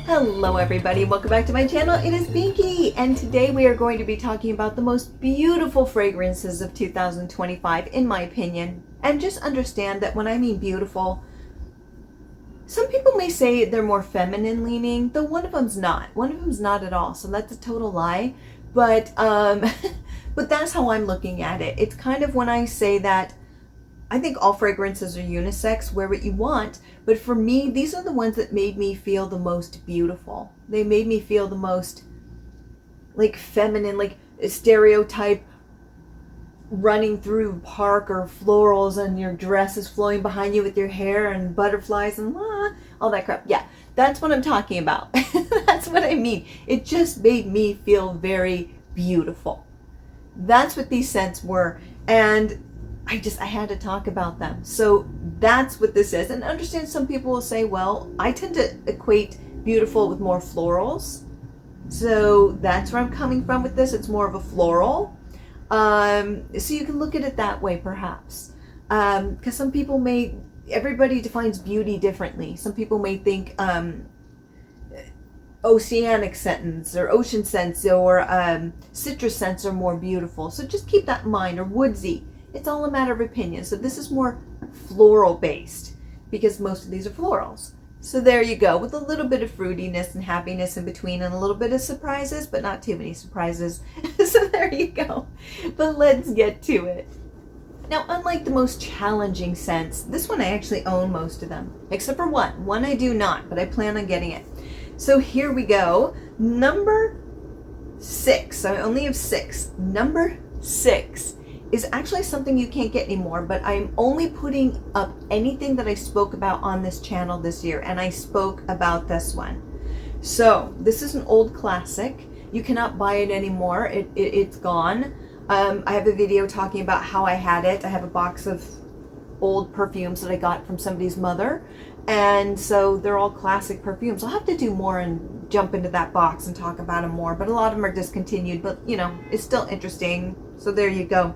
Hello everybody, welcome back to my channel. It is Binky, and today we are going to be talking about the most beautiful fragrances of 2025 in my opinion. And just understand that when I mean beautiful, some people may say they're more feminine leaning, though one of them's not. One of them's not at all, so that's a total lie. But but that's how I'm looking at it. It's kind of when I say that I think all fragrances are unisex, wear what you want, but for me, these are the ones that made me feel the most beautiful. They made me feel the most like feminine, like a stereotype running through park or florals and your dress is flowing behind you with your hair and butterflies and all that crap. Yeah, that's what I'm talking about. That's what I mean. It just made me feel very beautiful. That's what these scents were. And I had to talk about them. So that's what this is. And understand some people will say, well, I tend to equate beautiful with more florals. So that's where I'm coming from with this. It's more of a floral. So you can look at it that way perhaps. Because some people everybody defines beauty differently. Some people may think oceanic scents or ocean scents or citrus scents are more beautiful. So just keep that in mind, or woodsy. It's all a matter of opinion. So this is more floral based because most of these are florals. So there you go, with a little bit of fruitiness and happiness in between and a little bit of surprises, but not too many surprises. So there you go. But let's get to it. Now, unlike the most challenging scents, this one I actually own most of them, except for one. One I do not, but I plan on getting it. So here we go. Number 6. I only have 6. Number 6 is actually something you can't get anymore, but I'm only putting up anything that I spoke about on this channel this year, and I spoke about this one. So this is an old classic. You cannot buy it anymore. It's gone. I have a video talking about how I had it. I have a box of old perfumes that I got from somebody's mother, and so they're all classic perfumes. I'll have to do more and jump into that box and talk about them more, but a lot of them are discontinued, but you know, it's still interesting. So there you go.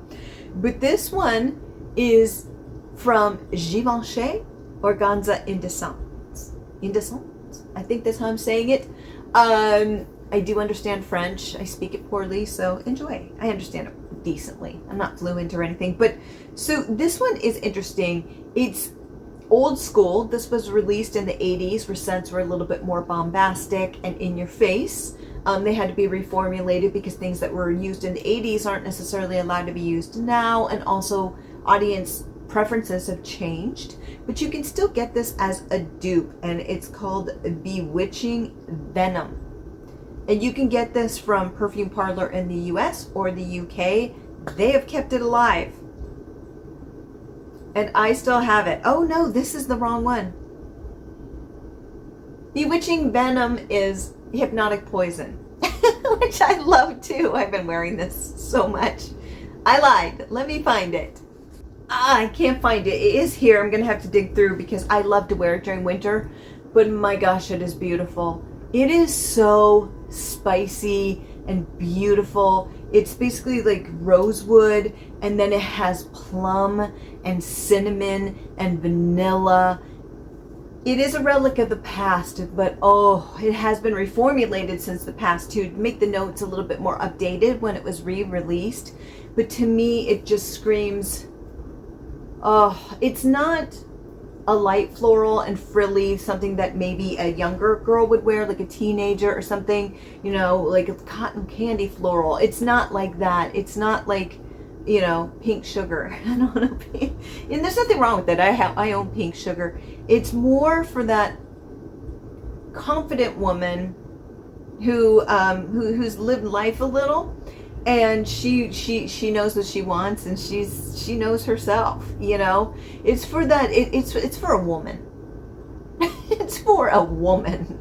But this one is from Givenchy, Organza Indecente. Indecente? I think that's how I'm saying it. I do understand French. I speak it poorly, so enjoy. I understand it decently. I'm not fluent or anything. But so this one is interesting. It's old school. This was released in the 80s where scents were a little bit more bombastic and in your face. They had to be reformulated because things that were used in the 80s aren't necessarily allowed to be used now, and also audience preferences have changed. But you can still get this as a dupe, and it's called Bewitching Venom. And you can get this from Perfume Parlor in the US or the UK. They have kept it alive. And I still have it. Oh no, this is the wrong one. Bewitching Venom is Hypnotic Poison, which I love too. I've been wearing this so much. I lied. Let me find it. I can't find it. It is here. I'm going to have to dig through because I love to wear it during winter. But my gosh, it is beautiful. It is so spicy and beautiful. It's basically like rosewood, and then it has plum and cinnamon and vanilla. It is a relic of the past, but oh, it has been reformulated since the past to make the notes a little bit more updated when it was re-released. But to me, it just screams, oh, it's not a light floral and frilly, something that maybe a younger girl would wear, like a teenager or something, you know, like a cotton candy floral. It's not like that. It's not like, you know, Pink Sugar. I don't know, and there's nothing wrong with it. I own Pink Sugar. It's more for that confident woman who's lived life a little, and she knows what she wants, and she knows herself. You know, it's for that. It's for a woman. It's for a woman,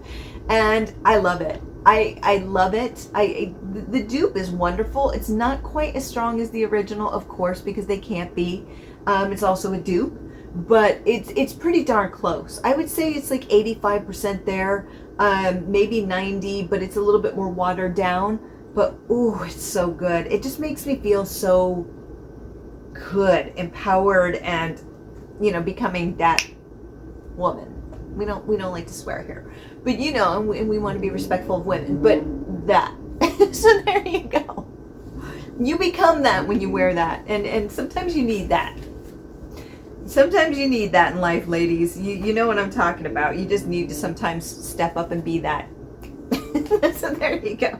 and I love it. I love it. The dupe is wonderful. It's not quite as strong as the original, of course, because they can't be. It's also a dupe, but it's pretty darn close. I would say it's like 85% there, maybe 90, but it's a little bit more watered down. But ooh, it's so good. It just makes me feel so good, empowered, and you know, becoming that woman. We don't like to swear here, but you know, and we want to be respectful of women. But that, so there you go. You become that when you wear that, and sometimes you need that. Sometimes you need that in life, ladies. You know what I'm talking about. You just need to sometimes step up and be that. So there you go.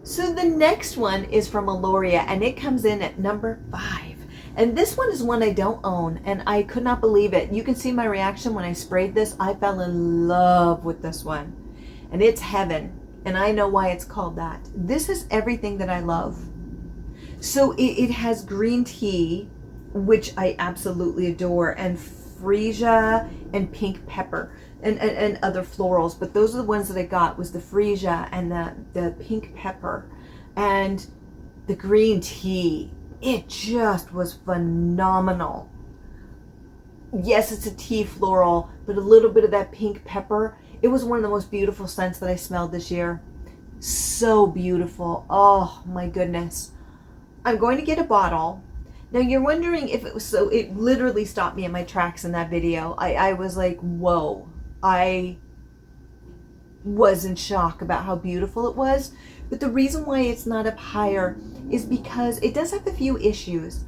So the next one is from Aloria, and it comes in at number 5. And this one is one I don't own, and I could not believe it. You can see my reaction when I sprayed this. I fell in love with this one. And it's heaven, and I know why it's called that. This is everything that I love. So it has green tea, which I absolutely adore, and freesia and pink pepper and other florals. But those are the ones that I got, was the freesia and the pink pepper and the green tea. It just was phenomenal. Yes, it's a tea floral, but a little bit of that pink pepper. It was one of the most beautiful scents that I smelled this year. So beautiful. Oh my goodness. I'm going to get a bottle. Now you're wondering if it was, so it literally stopped me in my tracks in that video. I was like, whoa. I was in shock about how beautiful it was. But the reason why it's not up higher is because it does have a few issues.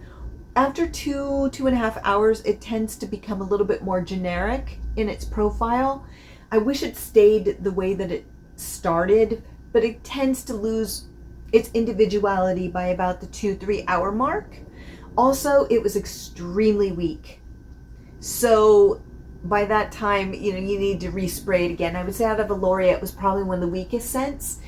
After 2.5 hours, it tends to become a little bit more generic in its profile. I wish it stayed the way that it started, but it tends to lose its individuality by about the 2-3 hour mark. Also, it was extremely weak. So by that time, you know, you need to respray it again. I would say out of Aloria, it was probably one of the weakest scents.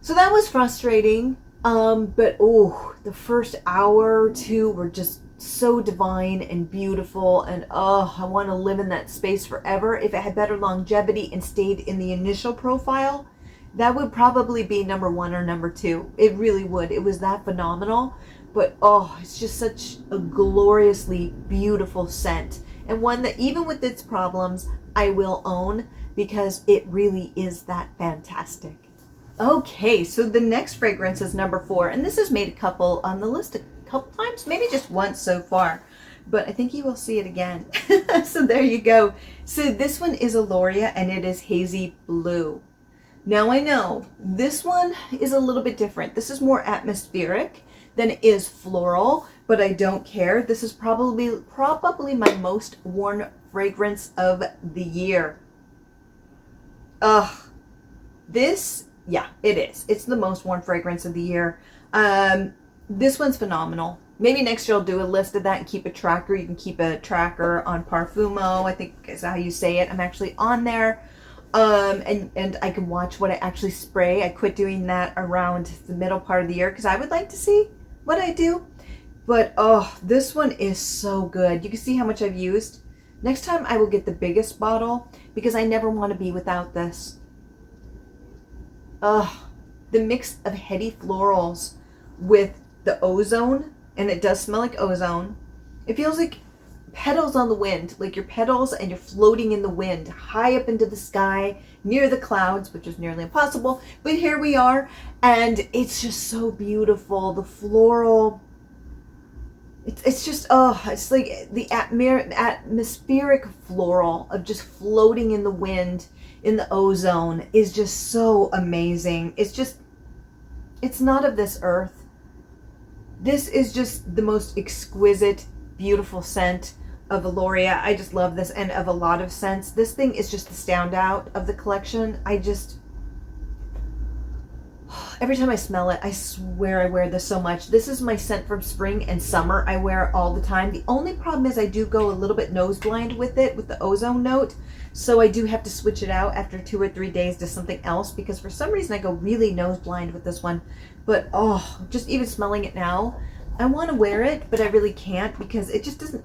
So that was frustrating. But oh, the first hour or two were just so divine and beautiful, and oh, I want to live in that space forever. If it had better longevity and stayed in the initial profile, that would probably be number 1 or number 2. It really would. It was that phenomenal. But oh, it's just such a gloriously beautiful scent, and one that even with its problems, I will own because it really is that fantastic. Okay, so the next fragrance is number 4, and this has made a couple on the list a couple times, maybe just once so far, but I think you will see it again. So there you go. So this one is Aloria, and it is Hazy Blue. Now I know this one is a little bit different. This is more atmospheric than it is floral, but I don't care. This is probably my most worn fragrance of the year. This, yeah, it is. It's the most worn fragrance of the year. This one's phenomenal. Maybe next year I'll do a list of that and keep a tracker. You can keep a tracker on Parfumo, I think is how you say it. I'm actually on there. And I can watch what I actually spray. I quit doing that around the middle part of the year because I would like to see what I do. But oh, this one is so good. You can see how much I've used. Next time I will get the biggest bottle because I never want to be without this. The mix of heady florals with the ozone, and it does smell like ozone. It feels like petals on the wind, like your petals and you're floating in the wind high up into the sky near the clouds, which is nearly impossible, but here we are, and it's just so beautiful. The floral, it's just, it's like the atmospheric floral of just floating in the wind in the ozone is just so amazing. It's not of this earth. This is just the most exquisite, beautiful scent of Aloria. I just love this, and of a lot of scents. This thing is just the standout of the collection. Every time I smell it, I swear I wear this so much. This is my scent from spring and summer. I wear it all the time. The only problem is I do go a little bit nose blind with it, with the ozone note. So I do have to switch it out after 2 or 3 days to something else, because for some reason I go really nose blind with this one. But oh, just even smelling it now, I want to wear it, but I really can't because it just doesn't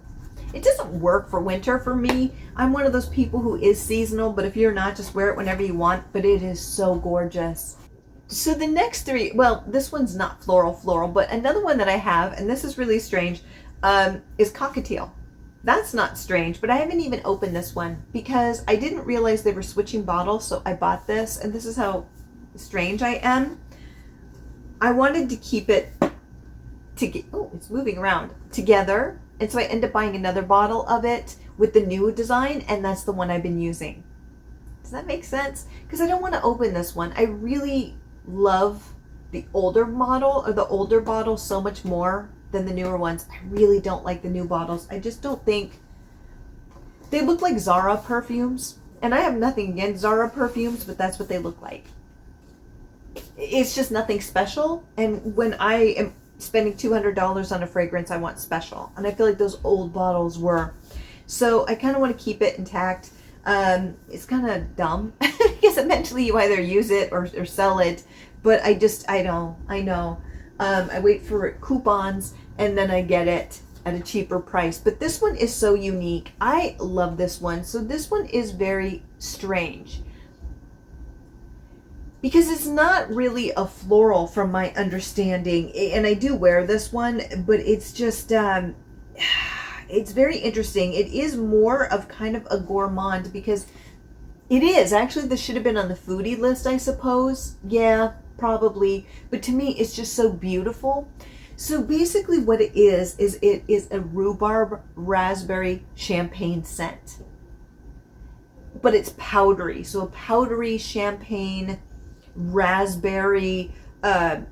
work for winter for me. I'm one of those people who is seasonal, but if you're not, just wear it whenever you want. But it is so gorgeous. So the next 3, well, this one's not floral, but another one that I have, and this is really strange, is Cockatiel. That's not strange, but I haven't even opened this one because I didn't realize they were switching bottles, so I bought this, and this is how strange I am. I wanted to keep it it's moving around together And so I end up buying another bottle of it with the new design, and that's the one I've been using. Does that make sense? Because I don't want to open this one. I really love the older model, or the older bottle, so much more than the newer ones. I really don't like the new bottles. I just don't think they look like Zara perfumes. And I have nothing against Zara perfumes, but that's what they look like. It's just nothing special. And when I am spending $200 on a fragrance, I want special. And I feel like those old bottles were. So I kind of want to keep it intact. It's kind of dumb because eventually you either use it or sell it. But I know. I wait for coupons and then I get it at a cheaper price. But this one is so unique. I love this one. So this one is very strange because it's not really a floral from my understanding. And I do wear this one, but it's just, it's very interesting. It is more of kind of a gourmand because it is. Actually, this should have been on the foodie list, I suppose. Yeah, probably. But to me, it's just so beautiful. So basically what it is it is a rhubarb raspberry champagne scent. But it's powdery. So a powdery champagne raspberry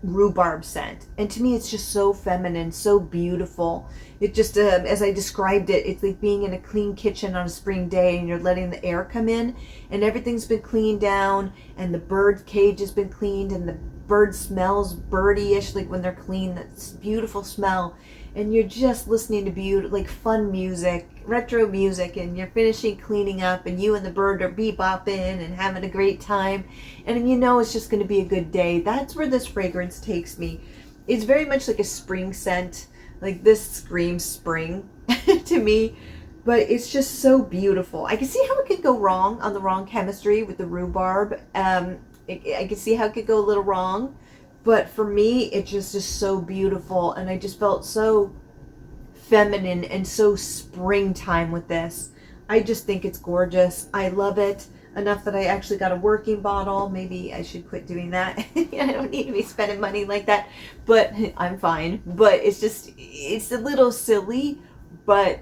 rhubarb scent. And to me, it's just so feminine, so beautiful. It just, as I described it, it's like being in a clean kitchen on a spring day and you're letting the air come in and everything's been cleaned down and the bird cage has been cleaned and the bird smells birdie-ish, like when they're clean, that's beautiful smell. And you're just listening to like fun music, retro music, and you're finishing cleaning up and you and the bird are bebopping and having a great time. And you know it's just going to be a good day. That's where this fragrance takes me. It's very much like a spring scent. Like this screams spring to me. But it's just so beautiful. I can see how it could go wrong on the wrong chemistry with the rhubarb. I can see how it could go a little wrong. But for me, it just is so beautiful. And I just felt so feminine and so springtime with this. I just think it's gorgeous. I love it enough that I actually got a working bottle. Maybe I should quit doing that. I don't need to be spending money like that. But I'm fine. But it's a little silly. But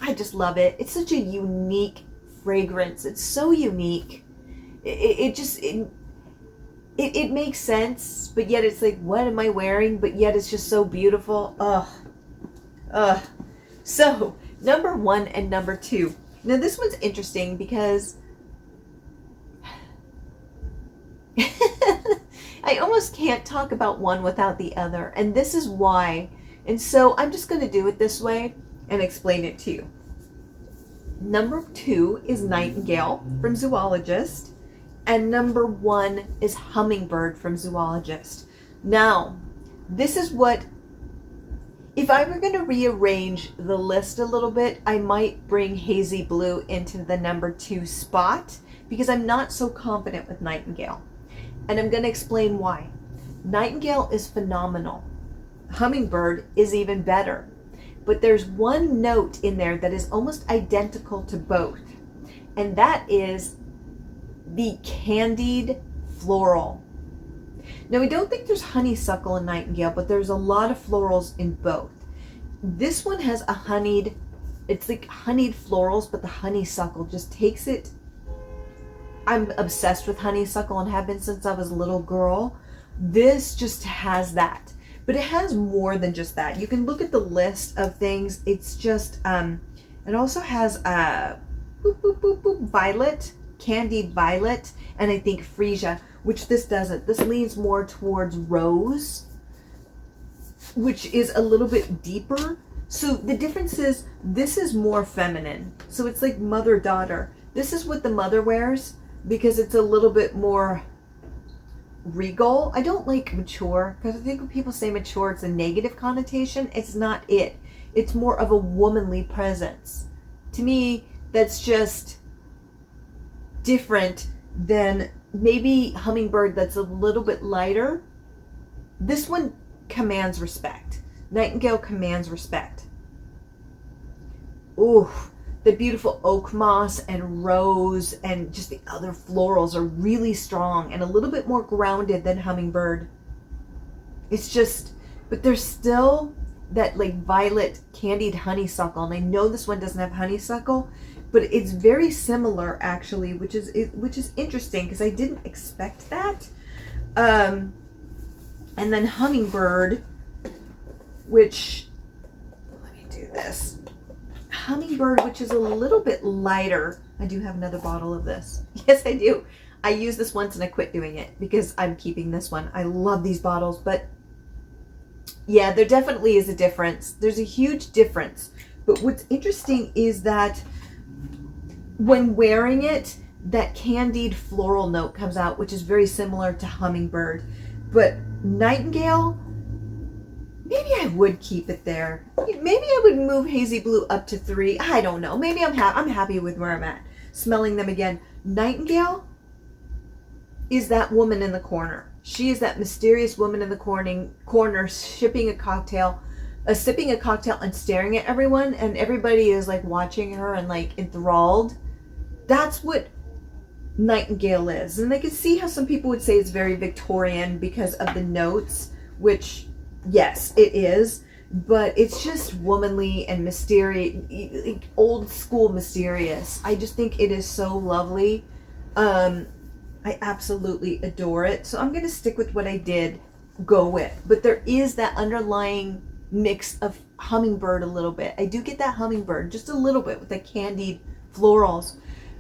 I just love it. It's such a unique fragrance. It's so unique. It makes sense, but yet it's like, what am I wearing? But yet it's just so beautiful. So, number 1 and number 2. Now this one's interesting because I almost can't talk about one without the other. And this is why. And so I'm just going to do it this way and explain it to you. Number 2 is Nightingale from Zoologist. And number 1 is Hummingbird from Zoologist. Now, this is what, if I were going to rearrange the list a little bit, I might bring Hazy Blue into the number 2 spot because I'm not so confident with Nightingale. And I'm going to explain why. Nightingale is phenomenal. Hummingbird is even better. But there's one note in there that is almost identical to both. And that is the candied floral. Now, we don't think there's honeysuckle in Nightingale, but there's a lot of florals in both. This one has it's like honeyed florals, but the honeysuckle just takes it. I'm obsessed with honeysuckle and have been since I was a little girl. This just has that. But it has more than just that. You can look at the list of things. It's just, it also has violet, candied violet, and I think freesia, which this doesn't. This leans more towards rose, which is a little bit deeper. So the difference is this is more feminine. So it's like mother-daughter. This is what the mother wears because it's a little bit more regal. I don't like mature because I think when people say mature, it's a negative connotation. It's not it. It's more of a womanly presence. To me, that's just different than maybe Hummingbird that's a little bit lighter. This one commands respect. Nightingale commands respect. Ooh, the beautiful oak moss and rose and just the other florals are really strong and a little bit more grounded than Hummingbird. It's just, but there's still that like violet candied honeysuckle, and I know this one doesn't have honeysuckle, but it's very similar actually, which is interesting because I didn't expect that. And then hummingbird, which, let me do this. Hummingbird, which is a little bit lighter. I do have another bottle of this. Yes, I do. I used this once and I quit doing it because I'm keeping this one. I love these bottles, but yeah, there definitely is a difference. There's a huge difference. But what's interesting is that when wearing it, that candied floral note comes out, which is very similar to hummingbird. But Nightingale, maybe I would keep it there. Maybe I would move Hazy Blue up to 3. I don't know. Maybe I'm happy with where I'm at. Smelling them again. Nightingale is that woman in the corner. She is that mysterious woman in the corner sipping a cocktail and staring at everyone, and everybody is like watching her and like enthralled. That's what Nightingale is. And I can see how some people would say it's very Victorian because of the notes, which yes, it is, but it's just womanly and mysterious, old school mysterious. I just think it is so lovely. I absolutely adore it. So I'm going to stick with what I did go with. But there is that underlying mix of hummingbird a little bit. I do get that hummingbird just a little bit with the candied florals.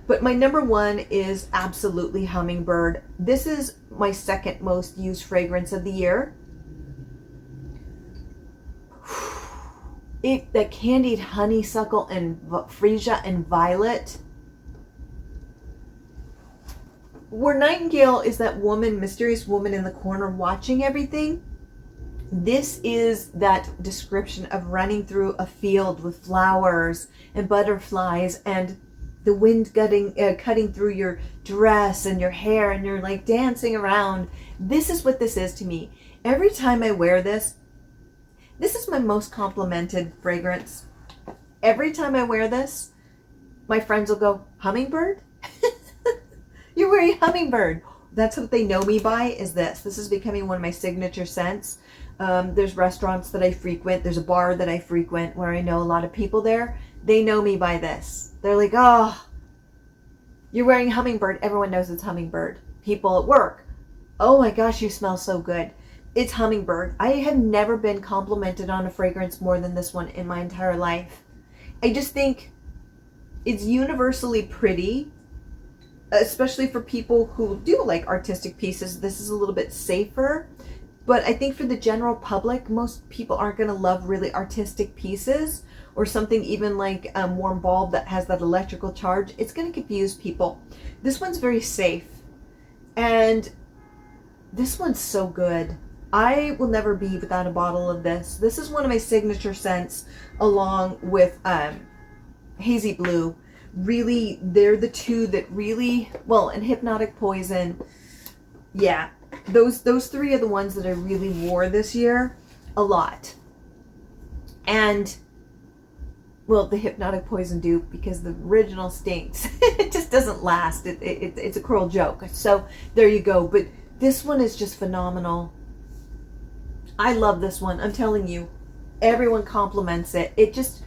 But my number one is absolutely hummingbird. This is my second most used fragrance of the year. That candied honeysuckle and freesia and violet. Where Nightingale is that woman, mysterious woman in the corner watching everything, this is that description of running through a field with flowers and butterflies and the wind cutting through your dress and your hair, and you're like dancing around. This is what this is to me. Every time I wear this, this is my most complimented fragrance. Every time I wear this, my friends will go, hummingbird? You're wearing hummingbird. That's what they know me by, is this. This is becoming one of my signature scents. There's restaurants that I frequent. There's a bar that I frequent where I know a lot of people there. They know me by this. They're like, oh, you're wearing hummingbird. Everyone knows it's hummingbird. People at work, oh my gosh, you smell so good. It's hummingbird. I have never been complimented on a fragrance more than this one in my entire life. I just think it's universally pretty. Especially for people who do like artistic pieces, this is a little bit safer. But I think for the general public, most people aren't going to love really artistic pieces, or something even like a warm bulb that has that electrical charge. It's going to confuse people. This one's very safe. And this one's so good. I will never be without a bottle of this. This is one of my signature scents, along with Hazy Blue. Really, they're the two that really, well, and Hypnotic Poison. Yeah, those three are the ones that I really wore this year a lot. And, well, the Hypnotic Poison dupe, because the original stinks. It just doesn't last. It's a cruel joke. So there you go. But this one is just phenomenal. I love this one. I'm telling you, everyone compliments it. It just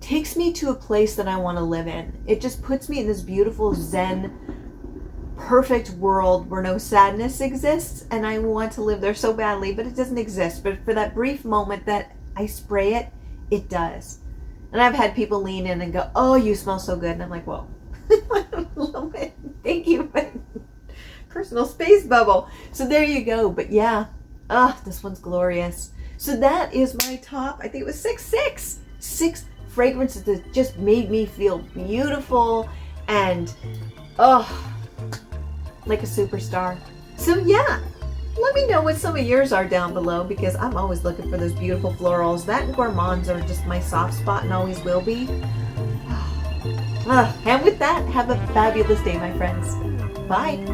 takes me to a place that I want to live in. It just puts me in this beautiful Zen, perfect world where no sadness exists, and I want to live there so badly, but it doesn't exist. But for that brief moment that I spray it, it does. And I've had people lean in and go, oh, you smell so good. And I'm like, whoa. I love it. Thank you. Personal space bubble. So there you go. But yeah, this one's glorious. So that is my top, I think it was six fragrances that just made me feel beautiful and like a superstar. So yeah, let me know what some of yours are down below, because I'm always looking for those beautiful florals. That and gourmands are just my soft spot and always will be. And with that, have a fabulous day, my friends. Bye.